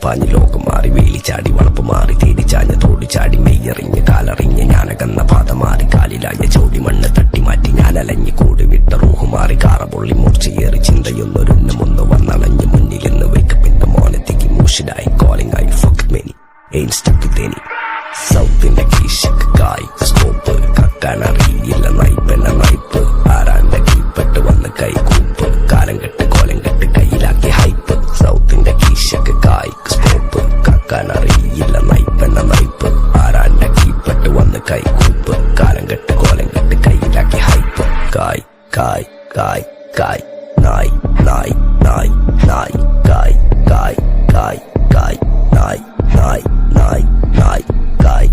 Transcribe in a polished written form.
പാഞ്ഞ് ലോകം മാറി വേലി ചാടി വളപ്പ് മാറി തേടി ചാഞ്ഞ തോടി ചാടി മെയ്യറിഞ്ഞ് കാലറിഞ്ഞ് ഞാനകന്ന പാത മാറി കാലിലായ ചോടി മണ്ണ് തട്ടി മാറ്റി ഞാൻ അലഞ്ഞ് കൂടി വിട്ട റൂഹ് മാറി കാറ പൊള്ളി മൂർച്ചയേറി ചിന്തയൊന്നൊരുന്നമൊന്ന് വന്നണഞ്ഞ് മുന്നിലെന്ന് വെക്കപ്പിന്റെ മോനത്തേക്ക് മൂഷിലായി കോളിംഗ് ആയി ഫക്ക് മെനി എയിം സ്റ്റക്ക് തേനി സൗത്തിന്റെ കീശക്ക് കായ് സ്കോപ്പ് കക്കാനറിയില്ല നയിപ്പെന്ന നയിപ്പ് ആരാന്റെ കീപ്പെട്ട് വന്ന് കൈകൂപ്പ് കാലം കെട്ട് കോലം കെട്ട് കയ്യിലാക്കി ഹൈപ്പ് സൗത്തിന്റെ കീശക്ക് കായ് സ്കോപ്പ് കക്കാനറിയില്ല നയിപ്പെന്ന നയിപ്പ് ആരാന്റെ കീപ്പെട്ട് വന്ന് കൈകൂപ്പ് കാലം കെട്ട് കോലം കെട്ട് കയ്യിലാക്കി ഹൈപ്പ് കായ് കായ് കായ്